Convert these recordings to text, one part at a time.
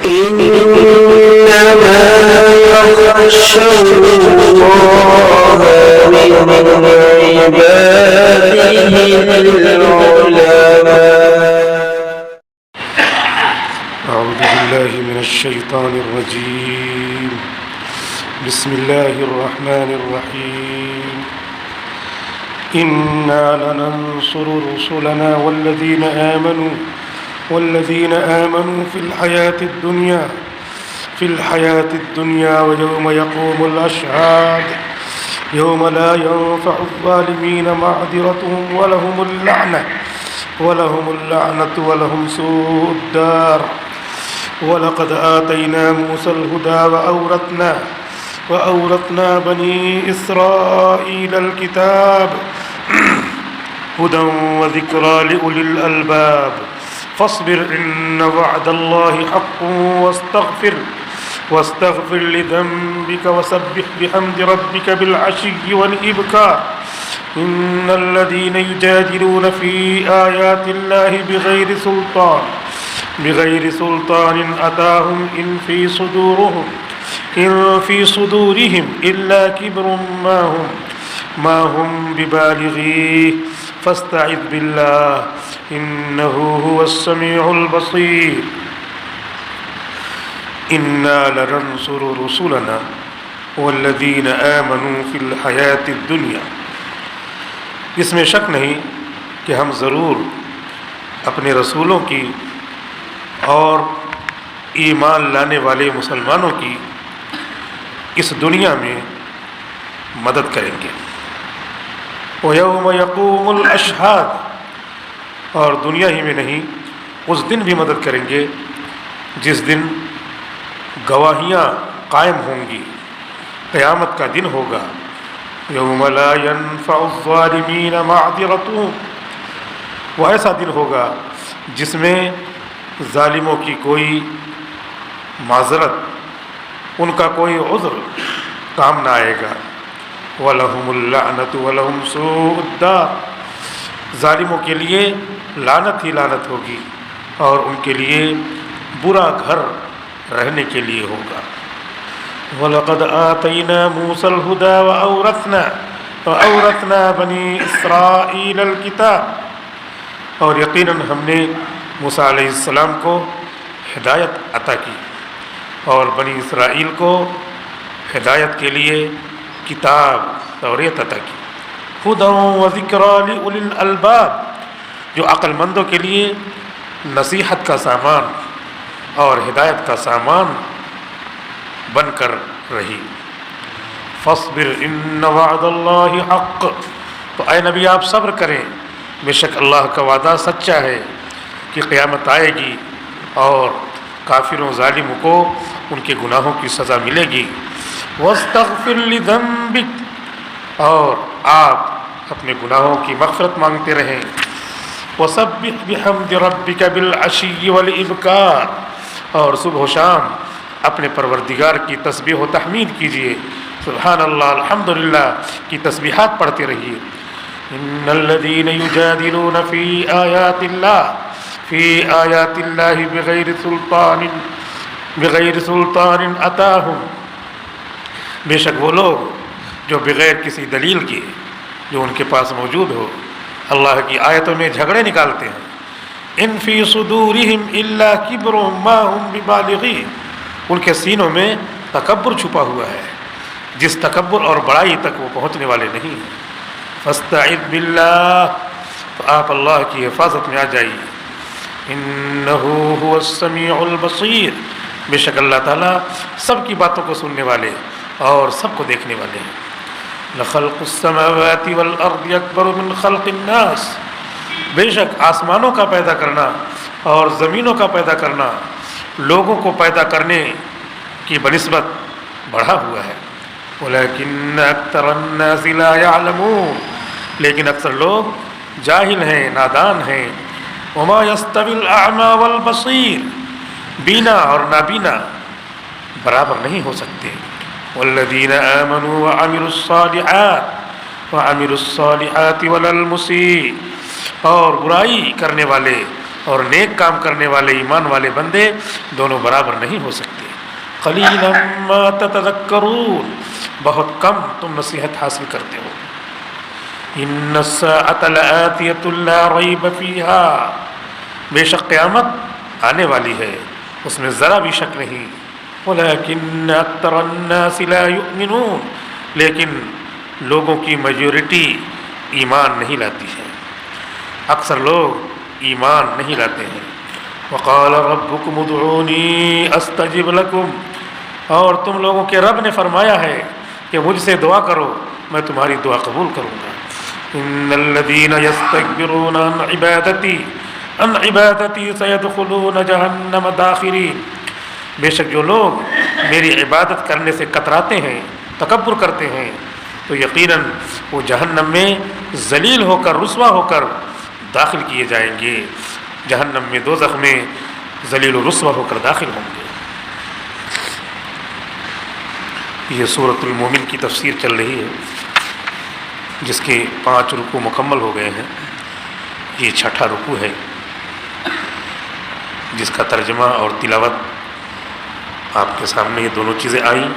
إنما يخشى الله من عباده العلماء. أعوذ بالله من الشيطان الرجيم. بسم الله الرحمن الرحيم. إنا لننصر رسلنا والذين آمنوا في الحياة الدنيا ويوم يقوم الأشهاد يوم لا ينفع الظالمين معذرتهم ولهم اللعنة ولهم سوء الدار. وَلَقَدْ آتَيْنَا مُوسَى الْهُدَى وَأَوْرَثْنَا بَنِي إِسْرَائِيلَ الْكِتَابَ هُدًى وَذِكْرَى لِأُولِي الْأَلْبَابِ. فاصبر إن وعد الله حق واستغفر لذنبك وسبح بحمد ربك بالعشي والإبكار. إن الذين يجادلون في آيات الله بغير سلطان أتاهم إن في صدورهم إلا كبر ما هم ببالغيه فاستعذ بالله إنه هو السميع البصير. إنا لننصر رسلنا والذين آمنوا في الحياة الدنيا. اس میں شک نہیں کہ ہم ضرور اپنے رسولوں کی اور ایمان لانے والے مسلمانوں کی اس دنیا میں مدد کریں گے. وَيَوْمَ يَقُومُ الْأَشْهَادُ، اور دنیا ہی میں نہیں اس دن بھی مدد کریں گے جس دن گواہیاں قائم ہوں گی، قیامت کا دن ہوگا. یوم لا ينفع الظالمین معذرتهم، وہ ایسا دن ہوگا جس میں ظالموں کی کوئی معذرت، ان کا کوئی عذر کام نہ آئے گا. وَلَهُمُ اللَّعْنَةُ وَلَهُمْ سُوءُ الدَّارِ، ظالموں کے لیے لعنت ہی لعنت ہوگی اور ان کے لیے برا گھر رہنے کے لیے ہوگا. وَلَقَدْ آتَيْنَا مُوسَى الْهُدَى وَأَوْرَثْنَا بَنِي إِسْرَائِيلَ الْكِتَابَ، اور یقیناً ہم نے موسیٰ علیہ السلام کو ہدایت عطا کی اور بنی اسرائیل کو ہدایت کے لیے کتاب توریت عطا کی. ہدی وذکریٰ لأولی الالباب، جو عقل مندوں کے لیے نصیحت کا سامان اور ہدایت کا سامان بن کر رہی. فاصبر ان وعد اللہ حق، تو اے نبی آپ صبر کریں، بے شک اللہ کا وعدہ سچا ہے کہ قیامت آئے گی اور کافروں ظالموں کو ان کے گناہوں کی سزا ملے گی. واستغفر لذنبک، اور آپ اپنے گناہوں کی مغفرت مانگتے رہیں. وسبح بحمد ربک بالعشی والابکار، اور صبح و شام اپنے پروردگار کی تسبیح و تحمید کیجیے، سبحان اللہ الحمدللہ کی تسبیحات پڑھتے رہیے. ان الذین یجادلون فی آیات اللہ بغیر سلطان اتاہم، بے شک وہ لوگ جو بغیر کسی دلیل کے جو ان کے پاس موجود ہو اللہ کی آیتوں میں جھگڑے نکالتے ہیں. ان فی صدورہم الا کبر ما ہم ببالغی، ان کے سینوں میں تکبر چھپا ہوا ہے جس تکبر اور بڑائی تک وہ پہنچنے والے نہیں. فاستعذ باللہ، تو آپ اللہ کی حفاظت میں آ جائیے. انہ هو السمیع البصیر، بے شک اللہ تعالیٰ سب کی باتوں کو سننے والے اور سب کو دیکھنے والے ہیں. لخلق السماوات والارض اکبر من خلق الناس، بے شک آسمانوں کا پیدا کرنا اور زمینوں کا پیدا کرنا لوگوں کو پیدا کرنے کی بنسبت بڑھا ہوا ہے. ولیکن اکثر الناس لا يعلمون، لیکن اکثر لوگ جاہل ہیں، نادان ہیں. وما يستوي الاعمى والبصیر، بینا اور نابینا برابر نہیں ہو سکتے. والذین آمنوا وعملوا الصالحات ولا المسیء، اور برائی کرنے والے اور نیک کام کرنے والے ایمان والے بندے دونوں برابر نہیں ہو سکتے۔ قلیلا ما تتذکرون، بہت کم تم نصیحت حاصل کرتے ہو۔ ان الساعة لآتیۃ لا ریب فیہا، بے شک قیامت آنے والی ہے، اس میں ذرا بھی شک نہیں۔ ولکن اکثر الناس لا یؤمنون، لیکن لوگوں کی میجورٹی ایمان نہیں لاتی ہے، اکثر لوگ ایمان نہیں لاتے ہیں۔ وقال ربکم ادعونی استجب لکم، اور تم لوگوں کے رب نے فرمایا ہے کہ مجھ سے دعا کرو، میں تمہاری دعا قبول کروں گا۔ ان الذین یستکبرون عن عبادتی سیدخلون جہنم داخرین، بے شک جو لوگ میری عبادت کرنے سے کتراتے ہیں، تکبر کرتے ہیں، تو یقیناً وہ جہنم میں ذلیل ہو کر، رسوا ہو کر داخل کیے جائیں گے، جہنم میں، دوزخ میں ذلیل و رسوا ہو کر داخل ہوں گے۔ یہ سورۃ المومن کی تفسیر چل رہی ہے، جس کے 5 رکوع مکمل ہو گئے ہیں۔ یہ 6واں رکوع ہے، جس کا ترجمہ اور تلاوت آپ کے سامنے یہ دونوں چیزیں آئیں۔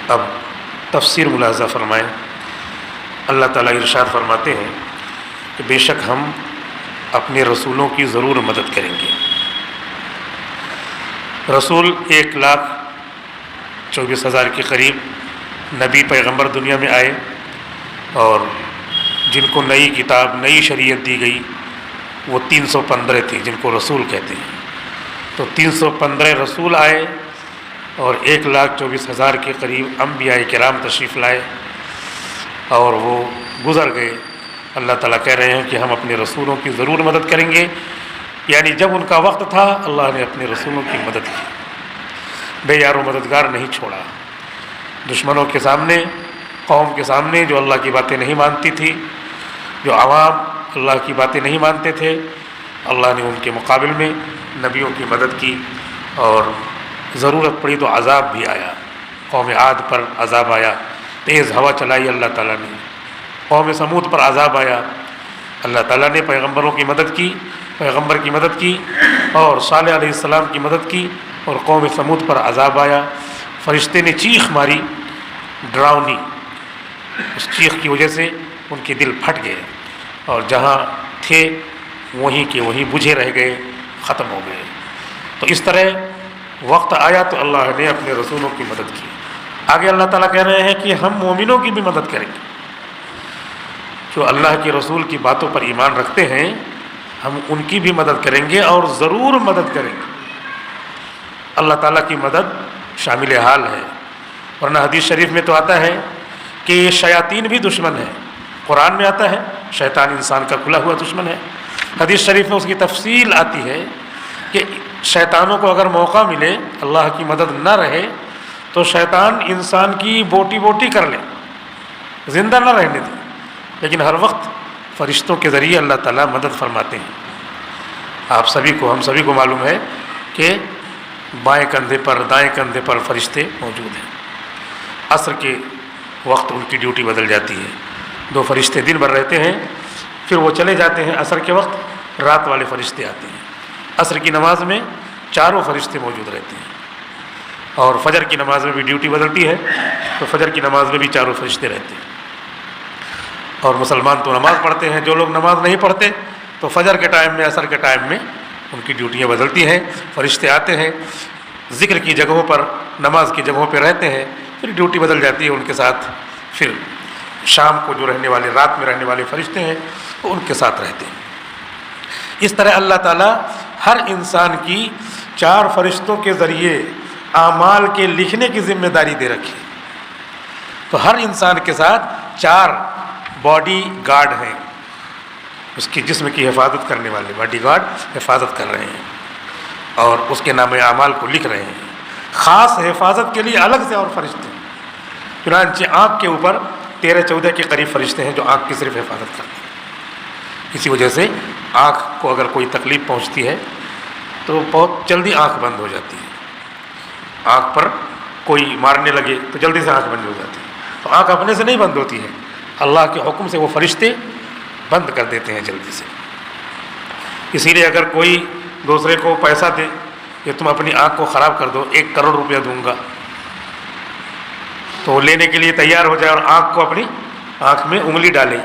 اب تفسیر ملاحظہ فرمائیں۔ اللہ تعالیٰ ارشاد فرماتے ہیں کہ بے شک ہم اپنے رسولوں کی ضرور مدد کریں گے۔ رسول 1,24,000 کے قریب نبی پیغمبر دنیا میں آئے، اور جن کو نئی کتاب، نئی شریعت دی گئی وہ 315 تھے، جن کو رسول کہتے ہیں۔ تو 315 رسول آئے اور 1,24,000 کے قریب انبیاء کرام تشریف لائے، اور وہ گزر گئے۔ اللہ تعالیٰ کہہ رہے ہیں کہ ہم اپنے رسولوں کی ضرور مدد کریں گے، یعنی جب ان کا وقت تھا اللہ نے اپنے رسولوں کی مدد کی، بے یار و مددگار نہیں چھوڑا۔ دشمنوں کے سامنے، قوم کے سامنے جو اللہ کی باتیں نہیں مانتی تھی، جو عوام اللہ کی باتیں نہیں مانتے تھے، اللہ نے ان کے مقابل میں نبیوں کی مدد کی، اور ضرورت پڑی تو عذاب بھی آیا۔ قوم عاد پر عذاب آیا، تیز ہوا چلائی اللہ تعالیٰ نے۔ قوم سمود پر عذاب آیا، اللہ تعالیٰ نے پیغمبروں کی مدد کی، پیغمبر کی مدد کی، اور صالح علیہ السلام کی مدد کی، اور قوم سمود پر عذاب آیا۔ فرشتے نے چیخ ماری ڈراؤنی، اس چیخ کی وجہ سے ان کے دل پھٹ گئے، اور جہاں تھے وہیں کے وہیں بجھے رہ گئے، ختم ہو گئے۔ تو اس طرح وقت آیا تو اللہ نے اپنے رسولوں کی مدد کی۔ آگے اللہ تعالیٰ کہہ رہے ہیں کہ ہم مومنوں کی بھی مدد کریں گے، جو اللہ کے رسول کی باتوں پر ایمان رکھتے ہیں، ہم ان کی بھی مدد کریں گے، اور ضرور مدد کریں گے۔ اللہ تعالیٰ کی مدد شامل حال ہے، ورنہ حدیث شریف میں تو آتا ہے کہ شیاطین بھی دشمن ہیں۔ قرآن میں آتا ہے شیطان انسان کا کھلا ہوا دشمن ہے۔ حدیث شریف میں اس کی تفصیل آتی ہے کہ شیطانوں کو اگر موقع ملے، اللہ کی مدد نہ رہے، تو شیطان انسان کی بوٹی بوٹی کر لے، زندہ نہ رہنے دے، لیکن ہر وقت فرشتوں کے ذریعے اللہ تعالیٰ مدد فرماتے ہیں۔ آپ سبھی کو، ہم سبھی کو معلوم ہے کہ بائیں کندھے پر، دائیں کندھے پر فرشتے موجود ہیں۔ عصر کے وقت ان کی ڈیوٹی بدل جاتی ہے، 2 فرشتے دن بھر رہتے ہیں، پھر وہ چلے جاتے ہیں۔ عصر کے وقت رات والے فرشتے آتے ہیں۔ عصر کی نماز میں 4 فرشتے موجود رہتے ہیں، اور فجر کی نماز میں بھی ڈیوٹی بدلتی ہے، تو فجر کی نماز میں بھی 4 فرشتے رہتے ہیں۔ اور مسلمان تو نماز پڑھتے ہیں، جو لوگ نماز نہیں پڑھتے تو فجر کے ٹائم میں، عصر کے ٹائم میں ان کی ڈیوٹیاں بدلتی ہیں، فرشتے آتے ہیں، ذکر کی جگہوں پر، نماز کی جگہوں پہ رہتے ہیں، پھر ڈیوٹی بدل جاتی ہے ان کے ساتھ۔ پھر شام کو جو رہنے والے، رات میں رہنے والے فرشتے ہیں وہ ان کے ساتھ رہتے ہیں۔ اس طرح اللہ تعالیٰ ہر انسان کی 4 فرشتوں کے ذریعے اعمال کے لکھنے کی ذمہ داری دے رکھی، تو ہر انسان کے ساتھ 4 باڈی گارڈ ہیں، اس کی جسم کی حفاظت کرنے والے باڈی گارڈ حفاظت کر رہے ہیں، اور اس کے نام اعمال کو لکھ رہے ہیں۔ خاص حفاظت کے لیے الگ سے اور فرشتے ہیں، چنانچہ آنکھ کے اوپر 13-14 کے قریب فرشتے ہیں جو آنکھ کی صرف حفاظت کرتے ہیں۔ اسی وجہ سے آنکھ کو اگر کوئی تکلیف پہنچتی ہے تو بہت جلدی آنکھ بند ہو جاتی ہے، آنکھ پر کوئی مارنے لگے تو جلدی سے آنکھ بند ہو جاتی ہے، تو آنکھ اپنے سے نہیں بند ہوتی ہے، اللہ کے حکم سے وہ فرشتے بند کر دیتے ہیں جلدی سے۔ اسی لیے اگر کوئی دوسرے کو پیسہ دے کہ تم اپنی آنکھ کو خراب کر دو، 1 کروڑ روپیہ دوں گا، تو وہ لینے کے لیے تیار ہو جائے اور آنکھ کو اپنی آنکھ میں انگلی ڈالے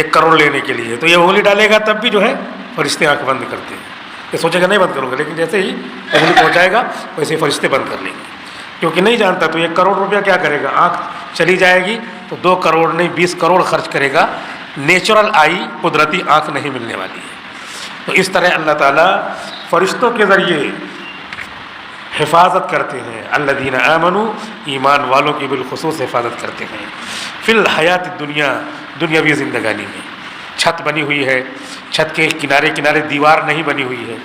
1 کروڑ لینے کے لیے، تو یہ انگلی ڈالے گا تب بھی جو ہے فرشتے آنکھ بند کرتے ہیں. یہ سوچے گا نہیں بند کروں گا، لیکن جیسے ہی انگلی پہنچائے گا ویسے ہی فرشتے بند کر لیں گے، کیونکہ نہیں جانتا تو 1 کروڑ روپیہ کیا کرے گا. آنکھ چلی جائے گی تو 2 کروڑ نہیں 20 کروڑ خرچ کرے گا، نیچرل آئی قدرتی آنکھ نہیں ملنے والی ہے. تو اس طرح اللہ تعالیٰ فرشتوں کے ذریعے حفاظت کرتے ہیں. الذین آمنوا، ایمان والوں کی بالخصوص حفاظت کرتے ہیں. فی الحیات دنیا، دنیاوی زندگانی میں چھت بنی ہوئی ہے، چھت کے کنارے کنارے دیوار نہیں بنی ہوئی ہے،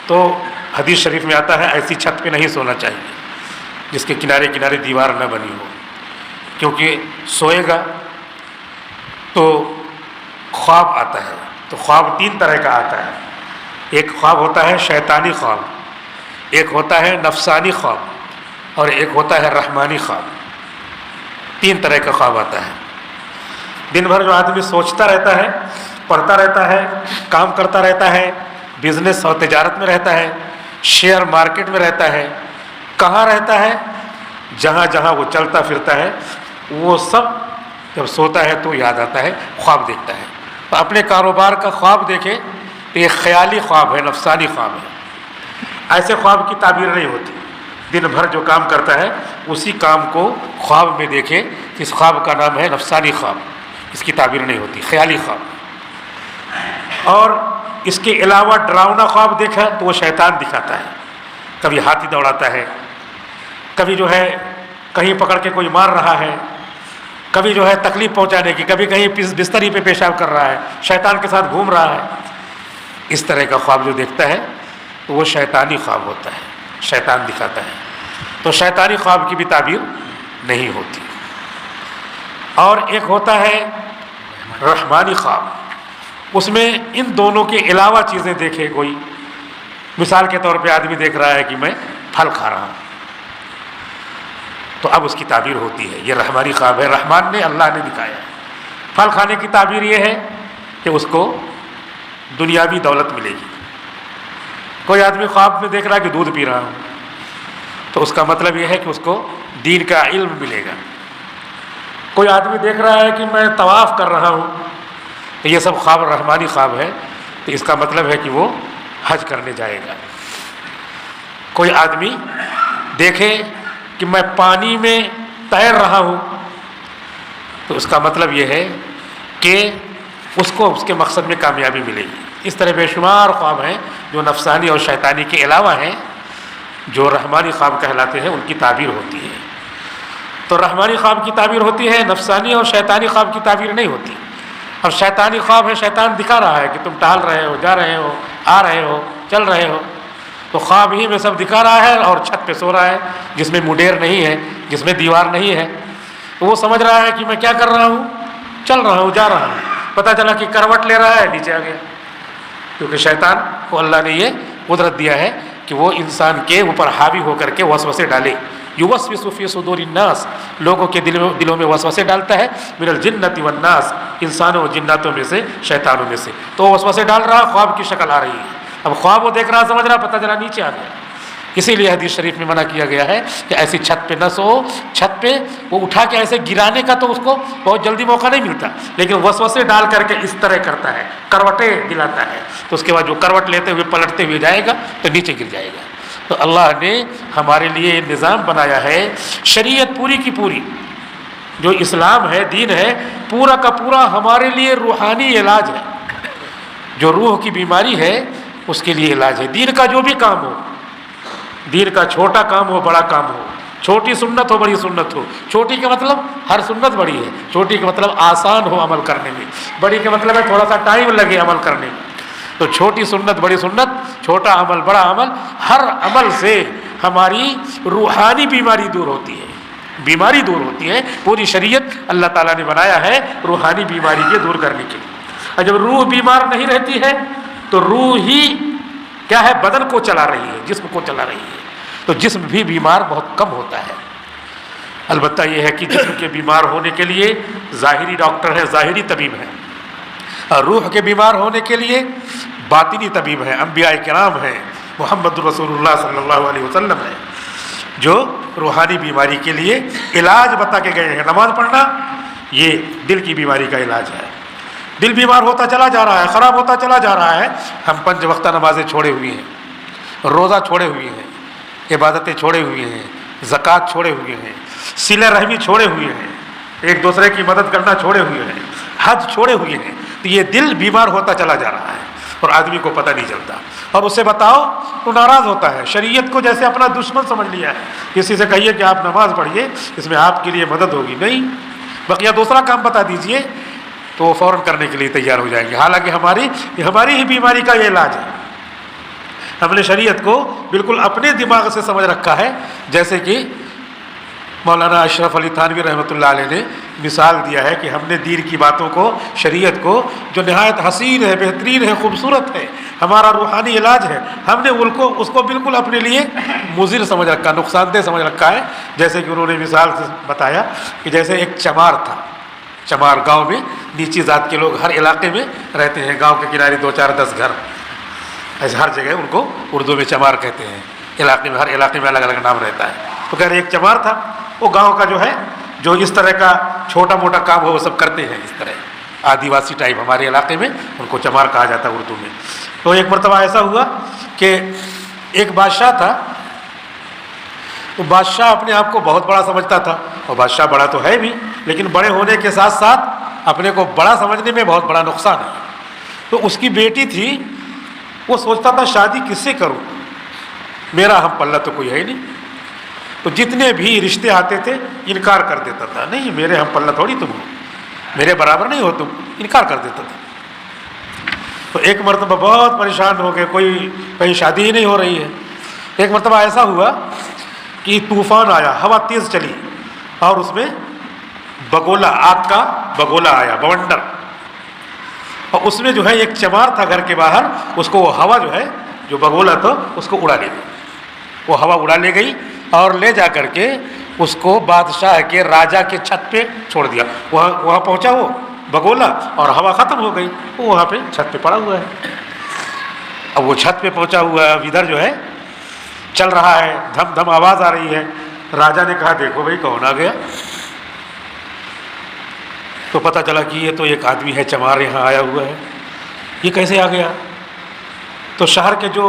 تو حدیث شریف میں آتا ہے ایسی چھت پہ نہیں سونا چاہیے جس کے کنارے کنارے دیوار نہ بنی ہو، کیونکہ سوئے گا تو خواب آتا ہے. تو خواب 3 طرح کا آتا ہے. ایک خواب ہوتا ہے شیطانی خواب، ایک ہوتا ہے نفسانی خواب، اور ایک ہوتا ہے رحمانی خواب. 3 طرح کا خواب آتا ہے. دن بھر جو آدمی سوچتا رہتا ہے، پڑھتا رہتا ہے، کام کرتا رہتا ہے، بزنس اور تجارت میں رہتا ہے، شیئر مارکیٹ میں رہتا ہے، کہاں رہتا ہے؟ جہاں جہاں وہ چلتا پھرتا ہے، وہ سب جب سوتا ہے تو یاد آتا ہے، خواب دیکھتا ہے. تو اپنے کاروبار کا خواب دیکھے تو یہ خیالی خواب ہے، نفسانی خواب ہے. ایسے خواب کی تعبیر نہیں ہوتی. دن بھر جو کام کرتا ہے اسی کام کو خواب میں دیکھے، اس خواب کا نام ہے نفسانی خواب، اس کی تعبیر نہیں ہوتی، خیالی خواب. اور اس کے علاوہ ڈراؤنا خواب دیکھا تو وہ شیطان دکھاتا ہے. کبھی ہاتھی دوڑاتا ہے، کبھی جو ہے کہیں پکڑ کے کوئی مار رہا ہے، کبھی جو ہے تکلیف پہنچانے کی، کبھی کہیں بستری پہ پیشاب کر رہا ہے، شیطان کے ساتھ گھوم رہا ہے. اس طرح کا خواب جو دیکھتا ہے تو وہ شیطانی خواب ہوتا ہے، شیطان دکھاتا ہے. تو شیطانی خواب کی بھی تعبیر نہیں ہوتی. اور ایک ہوتا ہے رحمانی خواب، اس میں ان دونوں کے علاوہ چیزیں دیکھے کوئی. مثال کے طور پہ آدمی دیکھ رہا ہے کہ میں پھل کھا رہا ہوں، تو اب اس کی تعبیر ہوتی ہے، یہ رحمانی خواب ہے، رحمان نے، اللہ نے دکھایا ہے. پھل کھانے کی تعبیر یہ ہے کہ اس کو دنیاوی دولت ملے گی. کوئی آدمی خواب میں دیکھ رہا ہے کہ دودھ پی رہا ہوں، تو اس کا مطلب یہ ہے کہ اس کو دین کا علم ملے گا. کوئی آدمی دیکھ رہا ہے کہ میں طواف کر رہا ہوں، تو یہ سب خواب رحمانی خواب ہے، تو اس کا مطلب ہے کہ وہ حج کرنے جائے گا. کوئی آدمی دیکھے کہ میں پانی میں تیر رہا ہوں، تو اس کا مطلب یہ ہے کہ اس کو اس کے مقصد میں کامیابی ملے گی. اس طرح بے شمار خواب ہیں جو نفسانی اور شیطانی کے علاوہ ہیں، جو رحمانی خواب کہلاتے ہیں، ان کی تعبیر ہوتی ہے. تو رحمانی خواب کی تعبیر ہوتی ہے، نفسانی اور شیطانی خواب کی تعبیر نہیں ہوتی. اب شیطانی خواب ہے، شیطان دکھا رہا ہے کہ تم ٹہل رہے ہو، جا رہے ہو، آ رہے ہو، چل رہے ہو، تو خواب ہی میں سب دکھا رہا ہے اور چھت پہ سو رہا ہے جس میں مڈیر نہیں ہے، جس میں دیوار نہیں ہے. تو وہ سمجھ رہا ہے کہ میں کیا کر رہا ہوں، چل رہا ہوں، جا رہا ہوں. پتہ چلا کہ کروٹ لے رہا ہے، نیچے آ گیا. کیونکہ شیطان کو اللہ نے یہ قدرت دیا ہے کہ وہ انسان کے اوپر حاوی ہو کر کے وسوسے ڈالے. یوسوس فی صدور الناس، لوگوں کے دلوں میں وسوسے ڈالتا ہے. من الجنۃ والناس، انسانوں اور جناتوں میں سے، شیطانوں میں سے. تو وسوسے ڈال رہا، خواب کی شکل آ رہی ہے. اب خواب وہ دیکھ رہا، سمجھ رہا، پتہ چلا نیچے آ گیا. اسی لیے حدیث شریف میں منع کیا گیا ہے کہ ایسی چھت پہ نہ سو. چھت پہ وہ اٹھا کے ایسے گرانے کا تو اس کو بہت جلدی موقع نہیں ملتا، لیکن وسوسے ڈال کر کے اس طرح کرتا ہے، کروٹیں دلاتا ہے. تو اس کے بعد جو کروٹ لیتے ہوئے پلٹتے ہوئے جائے گا تو نیچے گر جائے گا. تو اللہ نے ہمارے لیے یہ نظام بنایا ہے. شریعت پوری کی پوری جو اسلام ہے، دین ہے، پورا کا پورا ہمارے لیے روحانی علاج ہے. جو روح کی بیماری ہے اس کے لیے علاج ہے. دین کا جو بھی کام ہو، دین کا چھوٹا کام ہو، بڑا کام ہو، چھوٹی سنت ہو، بڑی سنت ہو. چھوٹی کا مطلب ہر سنت بڑی ہے، چھوٹی کا مطلب آسان ہو عمل کرنے میں، بڑی کا مطلب ہے تھوڑا سا ٹائم لگے عمل کرنے میں. تو چھوٹی سنت، بڑی سنت، چھوٹا عمل، بڑا عمل، ہر عمل سے ہماری روحانی بیماری دور ہوتی ہے، بیماری دور ہوتی ہے. پوری شریعت اللہ تعالیٰ نے بنایا ہے روحانی بیماری کے دور کرنے کے لیے. اور جب روح بیمار نہیں رہتی ہے تو روح ہی کیا ہے، بدن کو چلا رہی ہے، جسم کو چلا رہی ہے. تو جسم بھی بیمار بہت کم ہوتا ہے. البتہ یہ ہے کہ جسم کے بیمار ہونے کے لیے ظاہری ڈاکٹر ہے، ظاہری طبیب ہے. اور روح کے بیمار ہونے کے لیے باطنی طبیب ہیں، انبیاء کرام ہیں، محمد رسول اللہ صلی اللہ علیہ وسلم ہیں، جو روحانی بیماری کے لیے علاج بتا کے گئے ہیں۔ نماز پڑھنا یہ دل کی بیماری کا علاج ہے۔ دل بیمار ہوتا چلا جا رہا ہے، خراب ہوتا چلا جا رہا ہے، ہم 5 وقتہ نمازیں چھوڑے ہوئے ہیں، روزہ چھوڑے ہوئے ہیں، عبادتیں چھوڑے ہوئے ہیں، زکوٰۃ چھوڑے ہوئے ہیں، صلہ رحمی چھوڑے ہوئے ہیں، ایک دوسرے کی مدد کرنا چھوڑے ہوئے ہیں، حج چھوڑے ہوئے ہیں، تو یہ دل بیمار ہوتا چلا جا رہا ہے اور آدمی کو پتہ نہیں چلتا، اور اسے بتاؤ تو ناراض ہوتا ہے، شریعت کو جیسے اپنا دشمن سمجھ لیا ہے۔ کسی سے کہیے کہ آپ نماز پڑھیے، اس میں آپ کے لیے مدد ہوگی، نہیں، بقیہ دوسرا کام بتا دیجئے تو وہ فوراً کرنے کے لیے تیار ہو جائیں گے، حالانکہ ہماری ہی بیماری کا یہ علاج ہے۔ ہم نے شریعت کو بالکل اپنے دماغ سے سمجھ رکھا ہے، جیسے کہ مولانا اشرف علی تھانوی رحمۃ اللہ علیہ نے مثال دیا ہے کہ ہم نے دین کی باتوں کو، شریعت کو، جو نہایت حسین ہے، بہترین ہے، خوبصورت ہے، ہمارا روحانی علاج ہے، ہم نے اس کو بالکل اپنے لیے مضر سمجھ رکھا، نقصان دہ سمجھ رکھا ہے۔ جیسے کہ انہوں نے مثال سے بتایا کہ جیسے ایک چمار تھا، چمار گاؤں میں نیچی ذات کے لوگ ہر علاقے میں رہتے ہیں، گاؤں کے کنارے 2 4 10 گھر، ایسے ہر جگہ ان کو اردو میں چمار کہتے ہیں، علاقے میں، ہر علاقے میں الگ الگ نام رہتا ہے۔ تو کہہ رہے ایک چمار تھا، وہ گاؤں کا جو ہے، جو اس طرح کا چھوٹا موٹا کام ہو وہ سب کرتے ہیں، اس طرح آدیواسی ٹائپ ہمارے علاقے میں ان کو چمار کہا جاتا ہے اردو میں۔ تو ایک مرتبہ ایسا ہوا کہ ایک بادشاہ تھا، تو بادشاہ اپنے آپ کو بہت بڑا سمجھتا تھا، اور بادشاہ بڑا تو ہے بھی، لیکن بڑے ہونے کے ساتھ ساتھ اپنے کو بڑا سمجھنے میں بہت بڑا نقصان ہے۔ تو اس کی بیٹی تھی، وہ سوچتا تھا شادی کس سے کروں، میرا ہم پلہ تو کوئی ہے نہیں، تو جتنے بھی رشتے آتے تھے انکار کر دیتا تھا، نہیں میرے ہم پلہ تھوڑی تم ہو، میرے برابر نہیں ہو تم، انکار کر دیتا تھا۔ تو ایک مرتبہ بہت پریشان ہو گئے، کہیں شادی ہی نہیں ہو رہی ہے۔ ایک مرتبہ ایسا ہوا کہ طوفان آیا، ہوا تیز چلی، اور اس میں بگولا، آگ کا بگولا آیا، بونڈر، اور اس میں جو ہے ایک چمار تھا گھر کے باہر، اس کو وہ ہوا جو ہے، جو بگولا تھا، اس کو اڑا لے گئی، وہ ہوا اڑا لے گئی اور لے جا کر کے اس کو بادشاہ کے راجا کے چھت پہ چھوڑ دیا۔ وہاں پہنچا وہ بگولا اور ہوا ختم ہو گئی، وہ وہاں پہ چھت پہ پڑا ہوا ہے۔ اب وہ چھت پہ پہنچا ہوا ہے، اب ادھر جو ہے چل رہا ہے، دھم دھم آواز آ رہی ہے۔ راجا نے کہا دیکھو بھائی کون آ گیا، تو پتہ چلا کہ یہ تو ایک آدمی ہے چمار یہاں آیا ہوا ہے، یہ کیسے آ گیا؟ تو شہر کے جو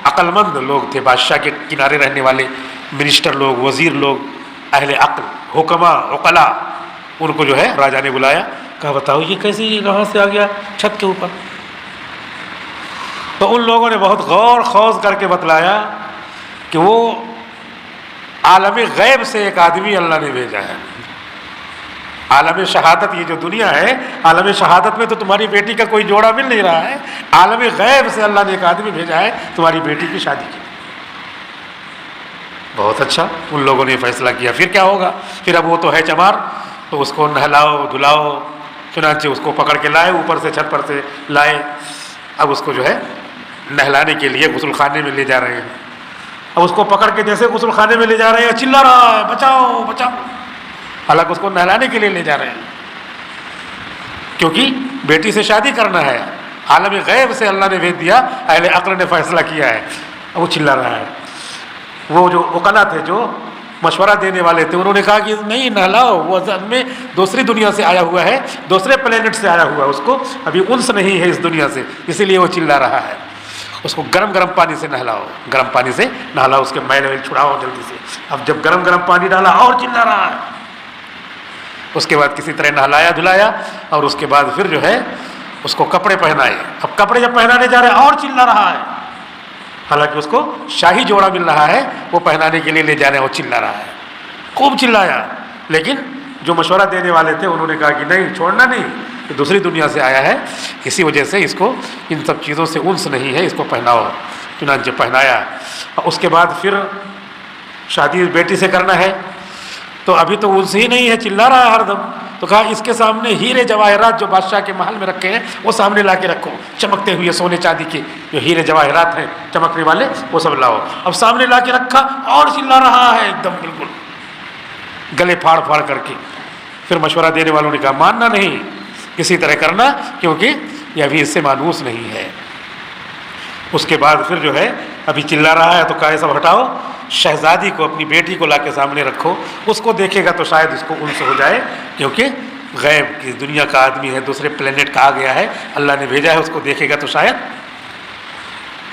عقل مند لوگ تھے، بادشاہ کے کنارے رہنے والے منسٹر لوگ، وزیر لوگ، اہل عقل، حکماء، عقلاء، ان کو جو ہے راجا نے بلایا، کہا بتاؤ یہ کیسے، یہ کہاں سے آ گیا چھت کے اوپر؟ تو ان لوگوں نے بہت غور خوض کر کے بتلایا کہ وہ عالم غیب سے ایک آدمی اللہ نے بھیجا ہے۔ عالم شہادت، یہ جو دنیا ہے، عالم شہادت میں تو تمہاری بیٹی کا کوئی جوڑا مل نہیں رہا ہے، عالم غیب سے اللہ نے ایک آدمی بھیجا ہے تمہاری بیٹی کی شادی کی۔ بہت اچھا، ان لوگوں نے فیصلہ کیا، پھر کیا ہوگا؟ پھر اب وہ تو ہے چمار، تو اس کو نہلاؤ دھلاؤ، چنانچہ اس کو پکڑ کے لائے، اوپر سے چھت پر سے لائے، اب اس کو جو ہے نہلانے کے لیے غسل خانے میں لے جا رہے ہیں۔ اب اس کو پکڑ کے جیسے غسل خانے میں لے جا رہے ہیں، چلا رہا ہے بچاؤ بچاؤ، حالانکہ اس کو نہلانے کے لیے لے جا رہے ہیں، کیونکہ بیٹی سے شادی کرنا ہے، عالم غیب سے اللہ نے بھیج دیا، اہل عقل نے فیصلہ کیا ہے، اب وہ چلا رہا ہے۔ وہ جو عقلاء تھے، جو مشورہ دینے والے تھے، انہوں نے کہا کہ نہیں نہلاؤ، وہ اصل میں دوسری دنیا سے آیا ہوا ہے، دوسرے پلینٹ سے آیا ہوا ہے، اس کو ابھی انس نہیں ہے اس دنیا سے، اسی لیے وہ چلا رہا ہے، اس کو گرم گرم پانی سے نہلاؤ، گرم پانی سے نہلاؤ، اس کے میل ویل چھڑاؤ جلدی سے۔ اب جب گرم گرم پانی ڈالا اور چلا رہا ہے، اس کے بعد کسی طرح نہلایا دھلایا، اور اس کے بعد پھر جو ہے اس کو کپڑے پہنائے۔ اب کپڑے جب پہنانے جا رہے ہیں اور چلا رہا ہے، حالانکہ اس کو شاہی جوڑا مل رہا ہے، وہ پہنانے کے لیے لے جا رہے ہیں، وہ چلا رہا ہے، خوب چلایا۔ لیکن جو مشورہ دینے والے تھے انہوں نے کہا کہ نہیں، چھوڑنا نہیں، کہ دوسری دنیا سے آیا ہے، اسی وجہ سے اس کو ان سب چیزوں سے انس نہیں ہے، اس کو پہناؤ۔ چنانچہ پہنایا، اور اس کے بعد پھر شادی بیٹی سے کرنا ہے، تو ابھی تو انس ہی نہیں ہے، چلا رہا ہے ہر دم، تو کہا اس کے سامنے ہیرے جواہرات جو بادشاہ کے محل میں رکھے ہیں وہ سامنے لا کے رکھو، چمکتے ہوئے سونے چاندی کے جو ہیرے جواہرات ہیں چمکنے والے، وہ سب لاؤ۔ اب سامنے لا کے رکھا اور چلا رہا ہے ایک دم، بالکل گلے پھاڑ پھاڑ کر کے۔ پھر مشورہ دینے والوں نے کہا ماننا نہیں، اسی طرح کرنا، کیونکہ یہ ابھی اس سے مانوس نہیں ہے۔ اس کے بعد پھر جو ہے ابھی چلا رہا ہے تو کہا سب ہٹاؤ، شہزادی کو اپنی بیٹی کو لا کے سامنے رکھو، اس کو دیکھے گا تو شاید اس کو انس ہو جائے، کیونکہ غیب کی دنیا کا آدمی ہے، دوسرے پلینٹ کا آ گیا ہے، اللہ نے بھیجا ہے، اس کو دیکھے گا تو شاید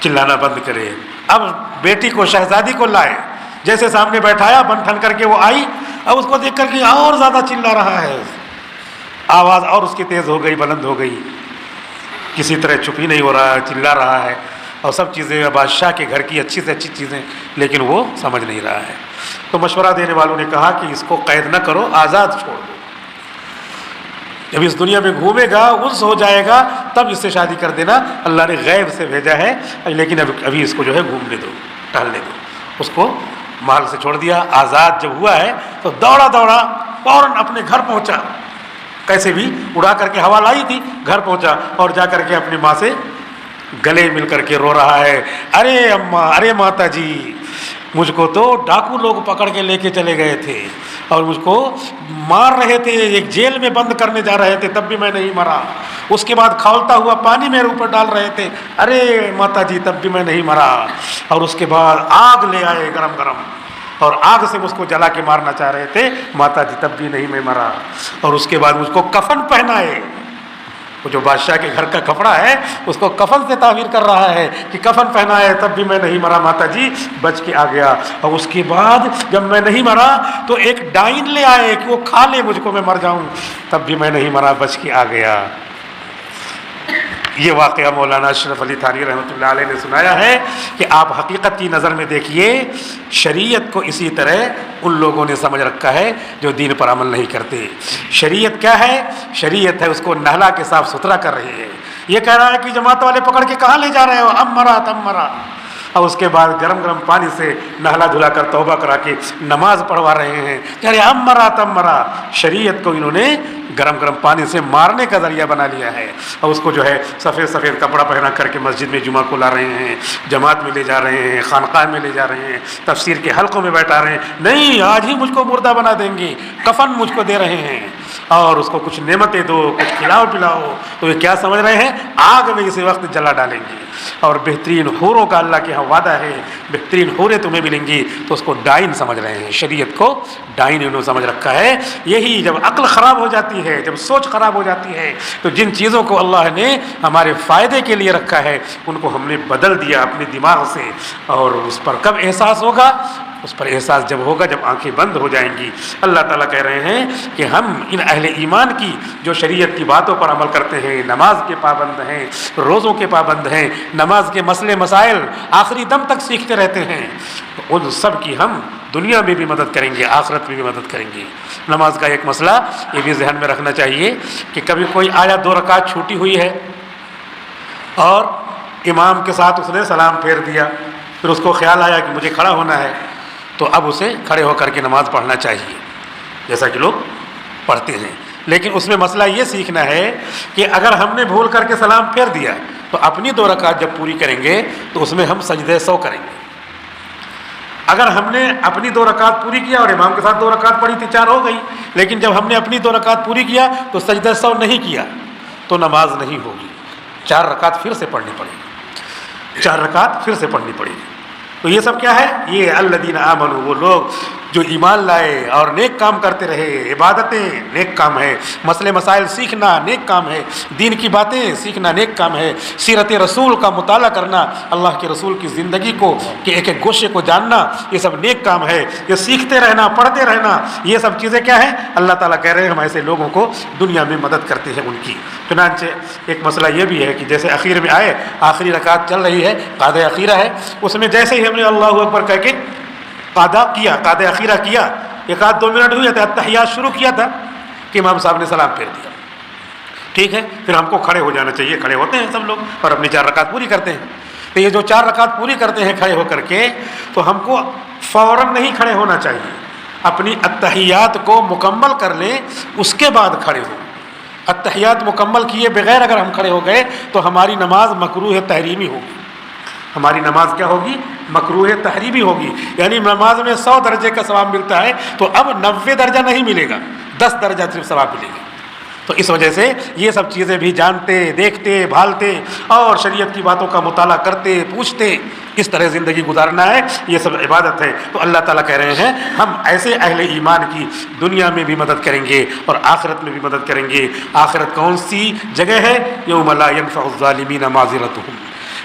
چلانا بند کرے۔ اب بیٹی کو شہزادی کو لائے، جیسے سامنے بیٹھایا بن ٹھن کر کے وہ آئی، اب اس کو دیکھ کر کے اور زیادہ چلا رہا ہے، آواز اور اس کی تیز ہو گئی، بلند ہو گئی، کسی طرح چپ ہی نہیں ہو رہا ہے، چلا رہا ہے، اور سب چیزیں بادشاہ کے گھر کی اچھی سے اچھی چیزیں، لیکن وہ سمجھ نہیں رہا ہے۔ تو مشورہ دینے والوں نے کہا کہ اس کو قید نہ کرو، آزاد چھوڑ دو، جب اس دنیا میں گھومے گا، انس ہو جائے گا، تب اس سے شادی کر دینا، اللہ نے غیب سے بھیجا ہے، لیکن ابھی اس کو جو ہے گھومنے دو، ٹہلنے دو۔ اس کو محل سے چھوڑ دیا، آزاد جب ہوا ہے تو دوڑا فوراً اپنے گھر پہنچا، کیسے بھی اڑا کر کے ہوا لائی تھی، گھر پہنچا اور جا کر کے اپنی ماں سے گلے مل کر کے رو رہا ہے، ارے اماں، ارے ماتا جی، مجھ کو تو ڈاکو لوگ پکڑ کے لے کے چلے گئے تھے اور مجھ کو مار رہے تھے، ایک جیل میں بند کرنے جا رہے تھے، تب بھی میں نہیں مرا، اس کے بعد کھولتا ہوا پانی میرے اوپر ڈال رہے تھے، ارے ماتا جی تب بھی میں نہیں مرا، اور اس کے بعد آگ لے آئے گرم گرم اور آگ سے مجھ کو جلا کے مارنا چاہ رہے تھے، ماتا جی تب بھی نہیں میں مرا، اور اس کے بعد مجھ کو کفن پہنائے، وہ جو بادشاہ کے گھر کا کپڑا ہے اس کو کفن سے تعبیر کر رہا ہے کہ کفن پہنا ہے، تب بھی میں نہیں مرا ماتا جی، بچ کے آ گیا، اور اس کے بعد جب میں نہیں مرا تو ایک ڈائن لے آئے کہ وہ کھا لے مجھ کو، میں مر جاؤں، تب بھی میں نہیں مرا، بچ کے آ گیا۔ یہ واقعہ مولانا اشرف علی تھانوی رحمۃ اللہ علیہ نے سنایا ہے کہ آپ حقیقت کی نظر میں دیکھیے، شریعت کو اسی طرح ان لوگوں نے سمجھ رکھا ہے جو دین پر عمل نہیں کرتے۔ شریعت کیا ہے؟ شریعت ہے اس کو نہلا کے صاف ستھرا کر رہی ہے۔ یہ کہہ رہا ہے کہ جماعت والے پکڑ کے کہاں لے جا رہے ہو، اب مرا تب مرا، اور اس کے بعد گرم گرم پانی سے نہلا دھلا کر توبہ کرا کے نماز پڑھوا رہے ہیں، کہہ رہے اب مرا تب مرا۔ شریعت کو انہوں نے گرم گرم پانی سے مارنے کا ذریعہ بنا لیا ہے، اور اس کو جو ہے سفید سفید کپڑا پہنا کر کے مسجد میں جمعہ کو لا رہے ہیں، جماعت میں لے جا رہے ہیں، خانقاہ میں لے جا رہے ہیں، تفسیر کے حلقوں میں بیٹھا رہے ہیں، نہیں آج ہی مجھ کو مردہ بنا دیں گے، کفن مجھ کو دے رہے ہیں، اور اس کو کچھ نعمتیں دو، کچھ کھلاؤ پلاؤ، تو یہ کیا سمجھ رہے ہیں؟ آگ میں اسی وقت جلا ڈالیں گے، اور بہترین حوروں کا اللہ کے یہاں وعدہ ہے، بہترین حوریں تمہیں ملیں گی، تو اس کو ڈائن سمجھ رہے ہیں، شریعت کو ڈائن انہوں سمجھ رکھا ہے۔ یہی جب عقل خراب ہو جاتی ہے، جب سوچ خراب ہو جاتی ہے، تو جن چیزوں کو اللہ نے ہمارے فائدے کے لیے رکھا ہے ان کو ہم نے بدل دیا اپنے دماغ سے، اور اس پر کب احساس ہوگا؟ اس پر احساس جب ہوگا جب آنکھیں بند ہو جائیں گی۔ اللہ تعالیٰ کہہ رہے ہیں کہ ہم ان اہل ایمان کی جو شریعت کی باتوں پر عمل کرتے ہیں، نماز کے پابند ہیں، روزوں کے پابند ہیں، نماز کے مسئلے مسائل آخری دم تک سیکھتے رہتے ہیں، ان سب کی ہم دنیا میں بھی مدد کریں گے، آخرت میں بھی مدد کریں گے۔ نماز کا ایک مسئلہ یہ بھی ذہن میں رکھنا چاہیے کہ کبھی کوئی آیا 2 رکعت چھوٹی ہوئی ہے اور امام کے ساتھ اس نے سلام پھیر دیا، پھر اس کو خیال آیا کہ مجھے کھڑا ہونا ہے، تو اب اسے کھڑے ہو کر کے نماز پڑھنا چاہیے جیسا کہ لوگ پڑھتے ہیں، لیکن اس میں مسئلہ یہ سیکھنا ہے کہ اگر ہم نے بھول کر کے سلام پھیر دیا تو اپنی 2 رکعت جب پوری کریں گے تو اس میں ہم سجدہ سہو کریں گے۔ اگر ہم نے اپنی 2 رکعت پوری کیا اور امام کے ساتھ 2 رکعت پڑھی تھی، 4 ہو گئی، لیکن جب ہم نے اپنی 2 رکعت پوری کیا تو سجدہ سہو نہیں کیا تو نماز نہیں ہوگی، 4 رکعت پھر سے پڑھنی پڑے گی، 4 رکعت پھر سے پڑھنی پڑے گی۔ تو یہ سب کیا ہے؟ یہ الذین آمنوا، وہ لوگ جو ایمان لائے اور نیک کام کرتے رہے، عبادتیں نیک کام ہے، مسئلے مسائل سیکھنا نیک کام ہے، دین کی باتیں سیکھنا نیک کام ہے، سیرت رسول کا مطالعہ کرنا، اللہ کے رسول کی زندگی کو کہ ایک ایک گوشے کو جاننا، یہ سب نیک کام ہے، یہ سیکھتے رہنا، پڑھتے رہنا، یہ سب چیزیں کیا ہیں؟ اللہ تعالیٰ کہہ رہے ہیں ہم ایسے لوگوں کو دنیا میں مدد کرتے ہیں ان کی۔ چنانچہ ایک مسئلہ یہ بھی ہے کہ جیسے اخیر میں آئے، آخری رکعت چل رہی ہے، قعدہ اخیرہ ہے، اس میں جیسے ہی ہم نے اللہ اکبر کہہ کے قعدہ اخیرہ کیا، 1-2 منٹ ہوئے تھے، تحیات شروع کیا تھا کہ امام صاحب نے سلام پھیر دیا، ٹھیک ہے، پھر ہم کو کھڑے ہو جانا چاہیے، کھڑے ہوتے ہیں سب لوگ اور اپنی 4 رکعت پوری کرتے ہیں۔ تو یہ جو 4 رکعت پوری کرتے ہیں کھڑے ہو کر کے، تو ہم کو فوراً نہیں کھڑے ہونا چاہیے، اپنی التحیات کو مکمل کر لیں، اس کے بعد کھڑے ہوں۔ التحیات مکمل کیے بغیر اگر ہم کھڑے ہو گئے تو ہماری نماز مکروہ تحریمی ہوگی، ہماری نماز کیا ہوگی؟ مکروہ تحریمی ہوگی، یعنی نماز میں 100 درجے کا ثواب ملتا ہے تو اب 90 درجہ نہیں ملے گا، 10 درجہ صرف ثواب ملے گا۔ تو اس وجہ سے یہ سب چیزیں بھی جانتے، دیکھتے، بھالتے اور شریعت کی باتوں کا مطالعہ کرتے، پوچھتے، کس طرح زندگی گزارنا ہے، یہ سب عبادت ہے۔ تو اللہ تعالیٰ کہہ رہے ہیں ہم ایسے اہل ایمان کی دنیا میں بھی مدد کریں گے اور آخرت میں بھی مدد کریں گے۔ آخرت کون سی جگہ ہے؟ یوم لا ینفع الظالمین معذرتہم،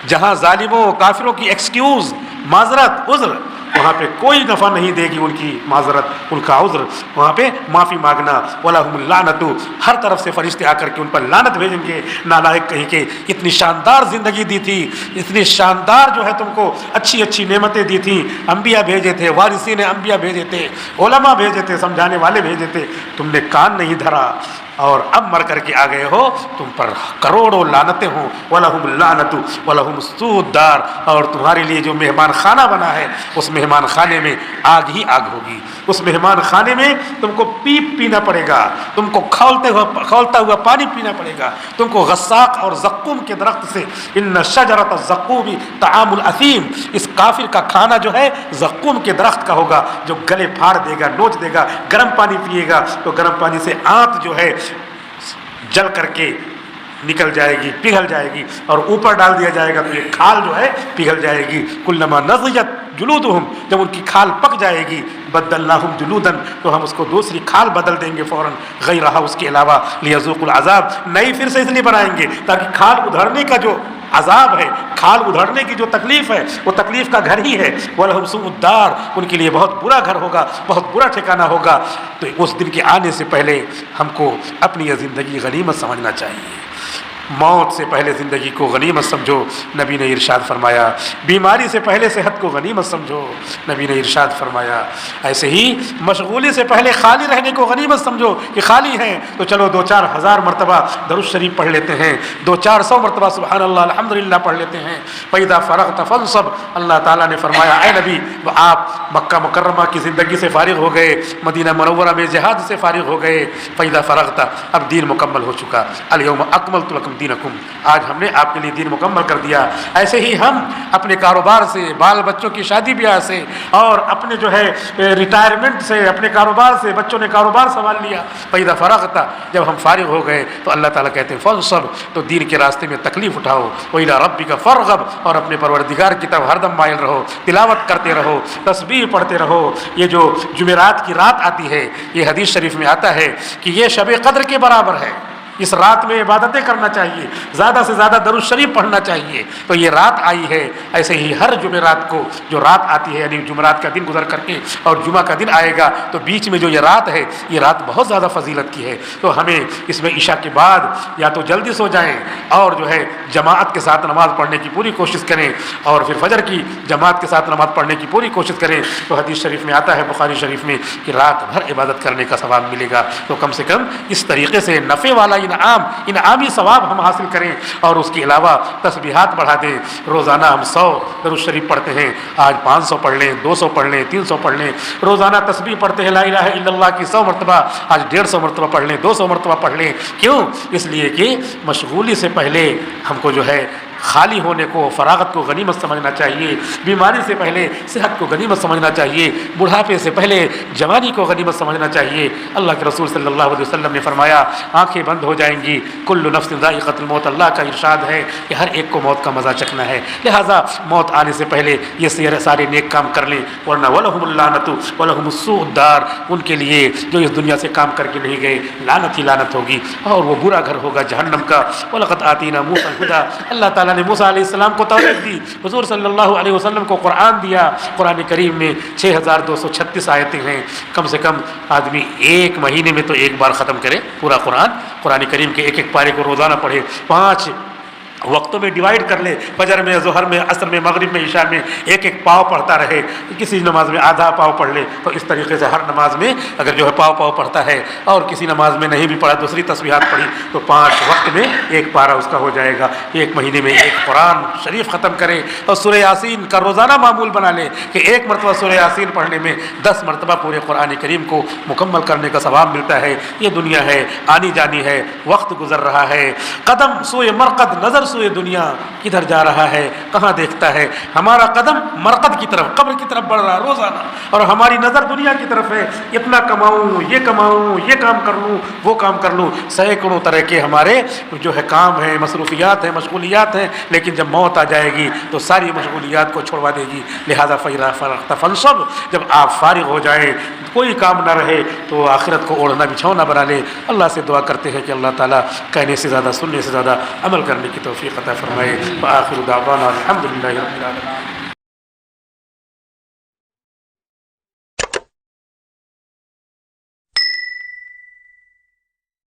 جہاں ظالموں کافروں کی ایکسکیوز، معذرت، عذر، وہاں پہ کوئی نفع نہیں دے گی ان کی معذرت، ان کا عذر، وہاں پہ معافی مانگنا۔ وَلَهُمُ اللَّعْنَةُ، ہر طرف سے فرشتے آ کر کے ان پر لعنت بھیجیں گے، نالائق کہیں کہ اتنی شاندار زندگی دی تھی، اتنی شاندار جو ہے تم کو اچھی اچھی نعمتیں دی تھی، انبیاء بھیجے تھے، وارثین انبیاء بھیجے تھے، علماء بھیجے تھے، سمجھانے والے بھیجے تھے، تم نے کان نہیں دھرا اور اب مر کر کے آ گئے ہو، تم پر کروڑوں لعنتیں ہوں۔ وَلَهُمُ اللَّعْنَةُ وَلَهُمُ السُّوءُ الدَّارُ، اور تمہارے لیے جو مہمان خانہ بنا ہے اس مہمان خانے میں آگ ہی آگ ہوگی۔ اس مہمان خانے میں تم کو پیپ پینا پڑے گا، تم کو کھولتا ہوا پانی پینا پڑے گا، تم کو غساق اور زقوم کے درخت سے، ان شجرۃ الزقوم طعام الاثیم، اس کافر کا کھانا جو ہے زقوم کے درخت کا ہوگا، جو گلے پھاڑ دے گا، نوچ دے گا۔ گرم پانی پیے گا تو گرم پانی سے آنت جو ہے جل کر کے نکل جائے گی، پگھل جائے گی، اور اوپر ڈال دیا جائے گا تو یہ کھال جو ہے پگھل جائے گی۔ کلما نضجت جلودہم، جب ان کی کھال پک جائے گی، بدلناہم جلودن، تو ہم اس کو دوسری کھال بدل دیں گے فوراً، غیرہا، اس کے علاوہ، لیذوقوا العذاب، نئی پھر سے اس لیے بنائیں گے تاکہ کھال ادھڑنے کا جو عذاب ہے، کھال ادھڑنے کی جو تکلیف ہے، وہ تکلیف کا گھر ہی ہے۔ وَلَهُمْ سُوءُ الدَّارِ، ان کے لیے بہت برا گھر ہوگا، بہت برا ٹھکانہ ہوگا۔ تو اس دن کے آنے سے پہلے ہم کو اپنی یہ زندگی غنیمت سمجھنا چاہیے۔ موت سے پہلے زندگی کو غنیمت سمجھو، نبی نے ارشاد فرمایا۔ بیماری سے پہلے صحت کو غنیمت سمجھو، نبی نے ارشاد فرمایا۔ ایسے ہی مشغولی سے پہلے خالی رہنے کو غنیمت سمجھو کہ خالی ہیں تو چلو 2-4 ہزار مرتبہ درود شریف پڑھ لیتے ہیں، 200-400 مرتبہ سبحان اللہ الحمدللہ پڑھ لیتے ہیں۔ فَإِذَا فَرَغْتَ فَانصَبْ، اللہ تعالیٰ نے فرمایا اے نبی، آپ مکہ مکرمہ کی زندگی سے فارغ ہو گئے، مدینہ منورہ میں جہاد سے فارغ ہو گئے۔ فَإِذَا فَرَغْتَ، اب دین مکمل ہو چکا۔ الْيَوْمَ أَكْمَلْتُ لَكُمْ دینکم، آج ہم نے آپ کے لیے دین مکمل کر دیا۔ ایسے ہی ہم اپنے کاروبار سے، بال بچوں کی شادی بیاہ سے، اور اپنے جو ہے ریٹائرمنٹ سے، اپنے کاروبار سے، بچوں نے کاروبار سنبھال لیا۔ فَإِذَا فَرَغْتَ، جب ہم فارغ ہو گئے تو اللہ تعالیٰ کہتے ہیں فَانصَبْ، تو دین کے راستے میں تکلیف اٹھاؤ۔ وَإِلَىٰ رَبِّكَ فَارْغَب، اور اپنے پروردگار کی طرف ہر دم مائل رہو، تلاوت کرتے رہو، تسبیح پڑھتے رہو۔ یہ جو جمعرات کی رات آتی ہے، یہ حدیث شریف میں آتا ہے کہ یہ شب قدر کے برابر ہے۔ اس رات میں عبادتیں کرنا چاہیے، زیادہ سے زیادہ درود شریف پڑھنا چاہیے۔ تو یہ رات آئی ہے، ایسے ہی ہر جمعرات کو جو رات آتی ہے، یعنی جمعرات کا دن گزر کر کے اور جمعہ کا دن آئے گا، تو بیچ میں جو یہ رات ہے، یہ رات بہت زیادہ فضیلت کی ہے۔ تو ہمیں اس میں عشاء کے بعد یا تو جلدی سو جائیں اور جو ہے جماعت کے ساتھ نماز پڑھنے کی پوری کوشش کریں، اور پھر فجر کی جماعت کے ساتھ نماز پڑھنے کی پوری کوشش کریں۔ تو حدیث شریف میں آتا ہے، بخاری شریف میں، کہ رات بھر عبادت کرنے کا ثواب ملے گا۔ تو کم سے کم اس طریقے سے نفع والا انعامی ثواب ہم حاصل کریں، اور اس کے علاوہ تسبیحات بڑھا دیں۔ روزانہ ہم 100 درود شریف پڑھتے ہیں، آج 500 پڑھ لیں، 200 پڑھ لیں، 300 پڑھ لیں۔ روزانہ تسبیح پڑھتے ہیں لا الہ الا اللہ کی 100 مرتبہ، آج 150 مرتبہ پڑھ لیں، 200 مرتبہ پڑھ لیں۔ کیوں؟ اس لیے کہ مشغولی سے پہلے ہم کو جو ہے خالی ہونے کو، فراغت کو غنیمت سمجھنا چاہیے، بیماری سے پہلے صحت کو غنیمت سمجھنا چاہیے، بڑھاپے سے پہلے جوانی کو غنیمت سمجھنا چاہیے۔ اللہ کے رسول صلی اللہ علیہ وسلم نے فرمایا آنکھیں بند ہو جائیں گی، کل نفس ذائقۃ الموت، اللہ کا ارشاد ہے کہ ہر ایک کو موت کا مزہ چکھنا ہے، لہٰذا موت آنے سے پہلے یہ سارے نیک کام کر لیں، ورنہ وَلَهُمُ اللَّعْنَةُ وَلَهُمُ السُّوءُ الدَّارُ، ان کے لیے جو اس دنیا سے کام کر کے نہیں گئے، لعنت ہی لعنت ہوگی، اور وہ برا گھر ہوگا جہنم کا۔ وَلَقَدْ آتَيْنَا مُوسَى الْهُدَىٰ، اللہ تعالیٰ نے موسیٰ علیہ السلام کو توریت دی، حضور صلی اللہ علیہ وسلم کو قرآن دیا۔ قرآن کریم میں 6236 آیتیں ہیں، کم سے کم آدمی ایک مہینے میں تو ایک بار ختم کرے پورا قرآن کریم کے ایک پارے کو روزانہ پڑھے، 5 وقتوں میں ڈیوائیڈ کر لے، فجر میں، ظہر میں، عصر میں، مغرب میں، عشاء میں ایک پاؤ پڑھتا رہے، کسی نماز میں آدھا پاؤ پڑھ لے، تو اس طریقے سے ہر نماز میں اگر جو ہے پاؤ پڑھتا ہے، اور کسی نماز میں نہیں بھی پڑھا، دوسری تسبیحات پڑھی، تو 5 وقت میں ایک پارہ اس کا ہو جائے گا۔ ایک مہینے میں ایک قرآن شریف ختم کرے، اور سورہ یاسین کا روزانہ معمول بنا لے کہ ایک مرتبہ سورہ یاسین پڑھنے میں 10 مرتبہ پورے قرآن کریم کو مکمل کرنے کا ثواب ملتا ہے۔ یہ دنیا ہے، آنی جانی ہے، وقت گزر رہا ہے، قدم سوئے مرقد، نظر سوئے دنیا کدھر جا رہا ہے، کہاں دیکھتا ہے؟ ہمارا قدم مرقد کی طرف، قبر کی طرف بڑھ رہا روزانہ، اور ہماری نظر دنیا کی طرف ہے، اتنا کماؤں، یہ کام کر لوں، وہ کام کر لوں، سینکڑوں طرح کے ہمارے جو ہے کام ہیں، مصروفیات ہیں، مشغولیات ہیں، لیکن جب موت آ جائے گی تو ساری مشغولیات کو چھوڑوا دے گی۔ لہذا فَإِذَا فَرَغْتَ فَانصَبْ، جب آپ فارغ ہو جائیں، کوئی کام نہ رہے، تو آخرت کو اوڑھنا بچھونا بنا لے۔ اللہ سے دعا کرتے ہیں کہ اللہ تعالیٰ کہنے سے زیادہ سننے سے زیادہ عمل کرنے کی توفیق عطا فرمائے۔ وآخر دعوانا الحمدللہ رب العالمین۔